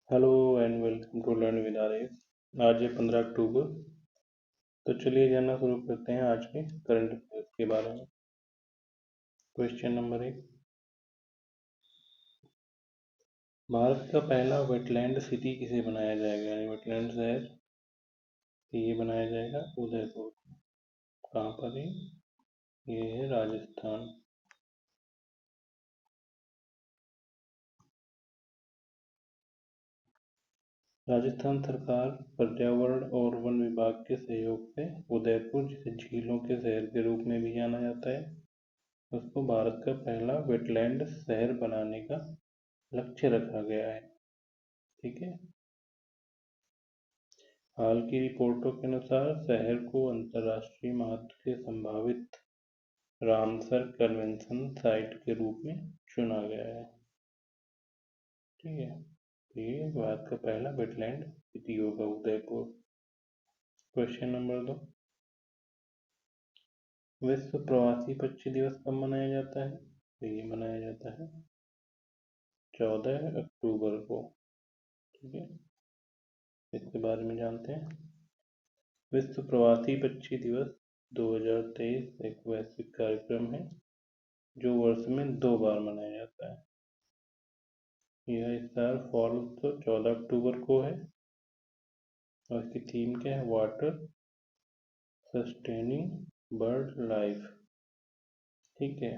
Hello and welcome to learn with R. आज है 15 अक्टूबर। तो चलिए जानना शुरू करते हैं आज के करंट अफेयर्स के बारे में। Question number 1। भारत का पहला वेटलैंड सिटी किसे बनाया जाएगा, यानी वेटलैंड शहर ये बनाया जाएगा उदयपुर। कहाँ पर है? ये है राजस्थान। राजस्थान सरकार पर्यावरण और वन विभाग के सहयोग से उदयपुर, जिसे झीलों के शहर के रूप में भी जाना जाता है, उसको भारत का पहला वेटलैंड शहर बनाने का लक्ष्य रखा गया है। ठीक है। हाल की रिपोर्टों के अनुसार शहर को अंतर्राष्ट्रीय महत्व के संभावित रामसर कन्वेंशन साइट के रूप में चुना गया है। ठीक है। तो ये भारत का पहला वेटलैंड सिटी होगा उदयपुर। Question number 2। विश्व प्रवासी पक्षी दिवस कब मनाया जाता है? तो ये मनाया जाता है 14 अक्टूबर को। ठीक है। इसके बारे में जानते हैं। विश्व प्रवासी पक्षी दिवस 2023 एक वैश्विक कार्यक्रम है जो वर्ष में 2 बार मनाया जाता है। यह इस साल फॉल 14 अक्टूबर को है और इसकी थीम क्या है? Water sustaining bird life. ठीक है।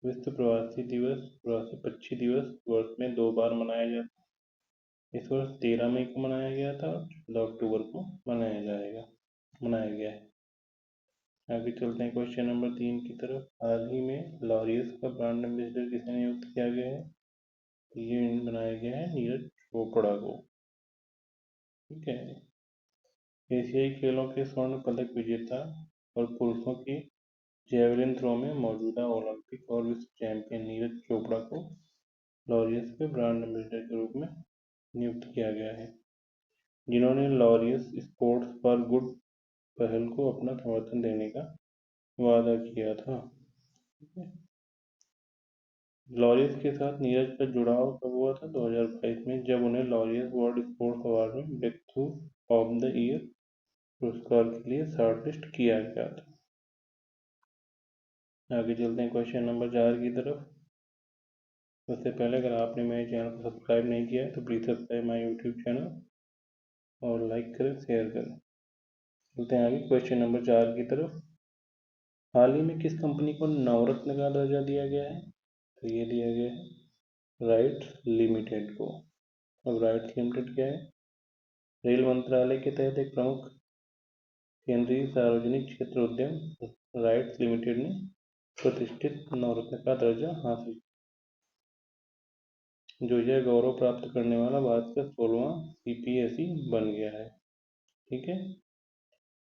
विश्व प्रवासी पक्षी दिवस वर्ष में 2 बार मनाया जाता है। इस वर्ष 13 मई को मनाया गया था और 14 अक्टूबर को मनाया गया है। आगे चलते हैं क्वेश्चन नंबर 3 की तरफ। हाल ही में लॉरियस का ब्रांड एम्बेसडर किसे नियुक्त किया गया है? ये बनाया गया है नीरज चोपड़ा को। ठीक है। एशियाई खेलों के स्वर्ण पदक विजेता और पुरुषों की जेवलिन थ्रो में मौजूदा ओलंपिक और विश्व चैंपियन नीरज चोपड़ा को लॉरियस के ब्रांड एम्बेसडर के रूप में नियुक्त किया गया है, जिन्होंने लॉरियस स्पोर्ट्स फॉर गुड पहल को अपना समर्थन देने का वादा किया था। लॉरियस के साथ नीरज का जुड़ाव कब हुआ था? 2022 में, जब उन्हें लॉरियस वर्ल्ड स्पोर्ट्स अवार्ड में breakthrough of the year पुरस्कार के लिए शॉर्टलिस्ट किया गया था। आगे चलते हैं क्वेश्चन नंबर 4 की तरफ। उससे पहले अगर आपने मेरे चैनल को सब्सक्राइब नहीं किया है तो please subscribe my YouTube channel और लाइक करें, शेयर करें। चलते हैं आगे क्वेश्चन नंबर 4 की तरफ। हाल ही में किस कंपनी को नवरत्न का दर्जा दिया गया है? तो ये दिया गया है राइट्स लिमिटेड को। अब राइट्स लिमिटेड क्या है? रेल मंत्रालय के तहत एक प्रमुख केंद्रीय सार्वजनिक क्षेत्र उद्यम राइट्स लिमिटेड ने प्रतिष्ठित नवरत्न का दर्जा हासिल, जो यह गौरव प्राप्त करने वाला भारत का 16वां सीपीएसई बन गया है। ठीक है।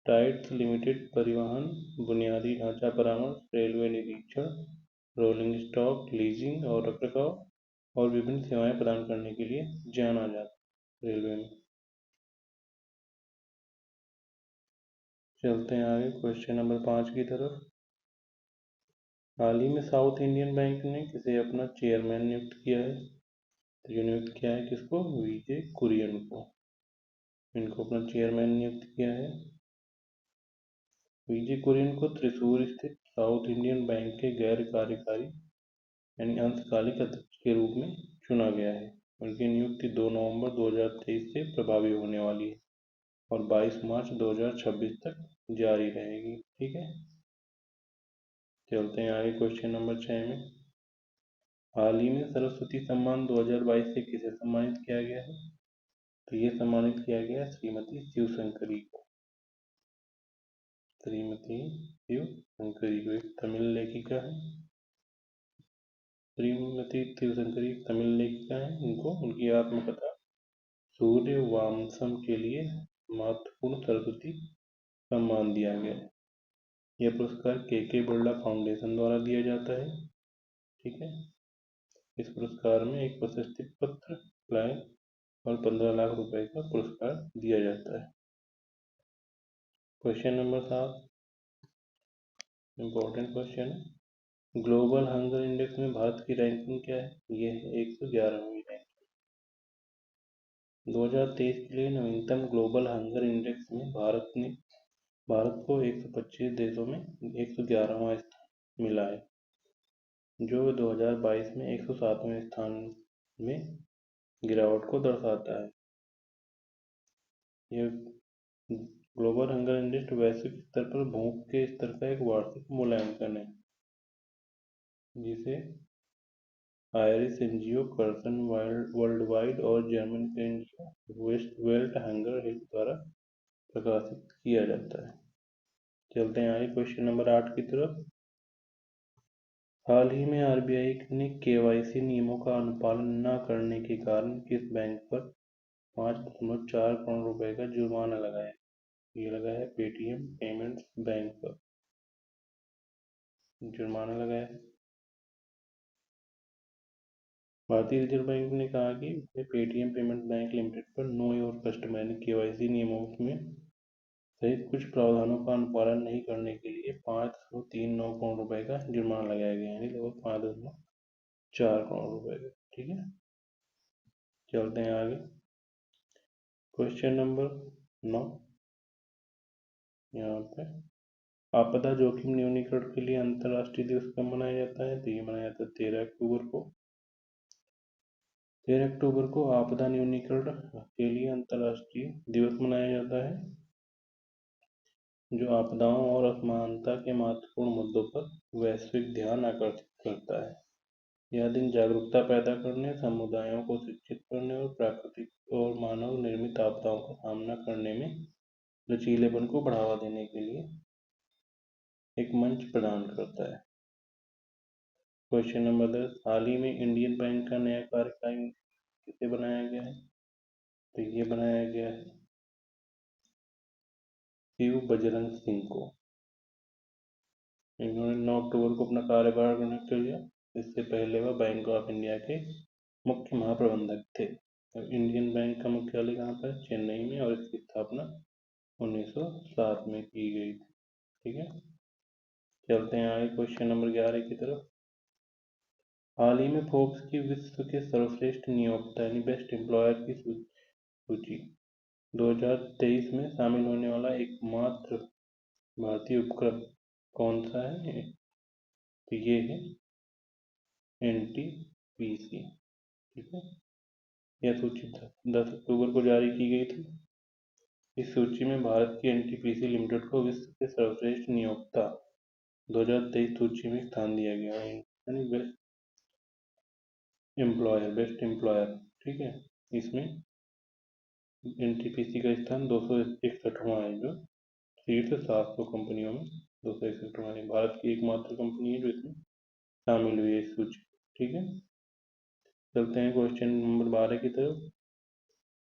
राइट्स लिमिटेड परिवहन, बुनियादी ढांचा परामर्श, रेलवे निरीक्षण, रोलिंग स्टॉक, लीजिंग और रखरखाव और विभिन्न सेवाएं प्रदान करने के लिए जाना जाता है रेलवे में। चलते हैं आगे क्वेश्चन नंबर 5 की तरफ। हाल ही में साउथ इंडियन बैंक ने किसे अपना चेयरमैन नियुक्त किया है? तो ये नियुक्त किया है किसको? वीजे कुरियन को। इनको अपना चेयरमैन नियुक्त किया है। वीजे कुरियन को त्रिशूर स्थित साउथ इंडियन बैंक के गैर कार्यकारी यानी अंशकालिक अध्यक्ष के रूप में चुना गया है। उनकी नियुक्ति 2 नवंबर 2023 से प्रभावी होने वाली है और 22 मार्च 2026 तक जारी रहेगी। ठीक है। चलते हैं आगे क्वेश्चन नंबर 6 में। हाल ही में सरस्वती सम्मान 2022 से किसे सम्मानित किया गया है? तो ये सम्मानित किया गया श्रीमती शिवशंकरी को। श्रीमती शिवशंकरी को एक तमिल लेखिका है। श्रीमती शिवशंकरी तमिल लेखिका है। उनको उनकी आत्मकथा सूर्य वामसम के लिए महत्वपूर्ण सरस्वती सम्मान दिया गया है। यह पुरस्कार के बिरला फाउंडेशन द्वारा दिया जाता है। ठीक है। इस पुरस्कार में एक प्रशस्ति पत्र, प्लेक और 15 लाख रुपए का पुरस्कार दिया जाता है। क्वेश्चन नंबर 7 इम्पोर्टेंट क्वेश्चन है। ग्लोबल हंगर इंडेक्स में भारत की रैंकिंग क्या है? ये है 111वीं रैंक। 2023 के लिए नवीनतम ग्लोबल हंगर इंडेक्स में भारत को 125 देशों में 111वां स्थान मिला है, जो 2022 में 107वें स्थान में गिरावट को दर्शाता है। यह ग्लोबल हंगर इंडेक्स वैश्विक स्तर पर भूख के स्तर का एक वार्षिक मूल्यांकन है, जिसे आयरिश एनजीओ, कर्सन वर्ल्डवाइड और जर्मन के एनजीओ वेल्ट हंगर हेल्प द्वारा प्रकाशित किया जाता है। चलते हैं आगे क्वेश्चन नंबर 8 की तरफ। हाल ही में आरबीआई ने केवाईसी नियमों का अनुपालन न करने के कारण किस बैंक पर 5.4 करोड़ रुपए का जुर्माना लगाया? ये लगा है पेटीएम पेमेंट्स बैंक पर जुर्माना लगाया। भारतीय रिजर्व बैंक ने कहा कि उसने पेटीएम पेमेंट्स बैंक लिमिटेड पर नो योर कस्टमर यानी केवाईसी नियमों में सहित कुछ प्रावधानों का अनुपालन नहीं करने के लिए 5.39 करोड़ रुपए का जुर्माना लगाया गया, यानी लगभग 5.4 करोड़ रुपए का। ठीक है, चलते हैं आगे क्वेश्चन नंबर 9। यहाँ पे आपदा जोखिम न्यूनीकरण के लिए अंतर्राष्ट्रीय दिवस कब मनाया जाता है? तो ये मनाया जाता है 13 अक्टूबर को। 13 अक्टूबर को आपदा न्यूनीकरण के लिए अंतर्राष्ट्रीय दिवस मनाया जाता है, जो आपदाओं और असमानता के महत्वपूर्ण मुद्दों पर वैश्विक ध्यान आकर्षित करता है। यह दिन जागरूकता पैदा करने, समुदायों को शिक्षित करने और प्राकृतिक और मानव निर्मित आपदाओं का सामना करने में लचीलेपन को बढ़ावा देने के लिए एक मंच प्रदान करता है। Question number 10। हाल ही में इंडियन बैंक का नया कार्यकाल किसे बनाया गया है? तो ये बनाया गया है शिव बजरंग सिंह को। इन्होंने 9 अक्टूबर को अपना कार्यभार ग्रहण कर लिया। इससे पहले वह बैंक ऑफ इंडिया के मुख्य महाप्रबंधक थे। इंडियन बैंक का मुख्यालय कहाँ पर? चेन्नई में, और इसकी स्थापना 1907 में की गई थी। ठीक है, चलते हैं आगे क्वेश्चन नंबर 11 की तरफ। हाल ही में फोर्ब्स की विश्व के सर्वश्रेष्ठ नियोक्ता यानी बेस्ट एम्प्लॉयर की सूची 2023 में शामिल होने वाला एकमात्र भारतीय उपक्रम कौन सा है? तो ये है एनटीपीसी। ठीक है, यह सूची 10 अक्टूबर को जारी की गई थी। इस सूची में भारत की एनटीपीसी लिमिटेड को विश्व के सर्वश्रेष्ठ नियोक्ता 2023 सूची में स्थान दिया गया है, यानी बेस्ट एम्प्लॉयर। ठीक है, इसमें एनटीपीसी का स्थान 261वां है, जो शीर्ष 700 कंपनियों में 261वां है। भारत की एकमात्र कंपनी है जो इसमें शामिल हुई है इस सूची। ठीक है, चलते हैं क्वेश्चन नंबर 12 की तरफ।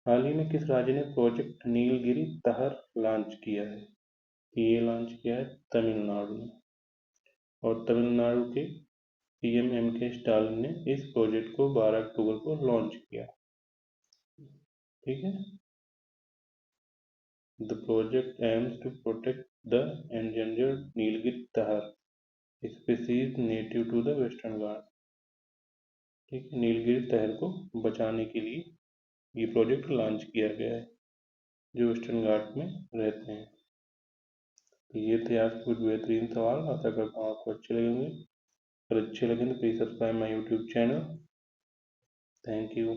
हाल ही में किस राज्य ने प्रोजेक्ट नीलगिरी तहर लॉन्च किया है? ये लॉन्च किया है तमिलनाडु ने, और तमिलनाडु के सीएम एम.के. स्टालिन ने इस प्रोजेक्ट को 12 अक्टूबर को लॉन्च किया। ठीक है, the project aims to protect the endangered Nilgiri tahr species native to the western Ghat. ठीक है, नीलगिरी तहर को बचाने के लिए ये प्रोजेक्ट लॉन्च किया गया है, जो वेस्टर्न घाट में रहते हैं। तो ये थे आज कुछ बेहतरीन सवाल। आशा करता हूँ आपको अच्छे लगेंगे। अगर अच्छे लगे तो please subscribe my YouTube channel. Thank you.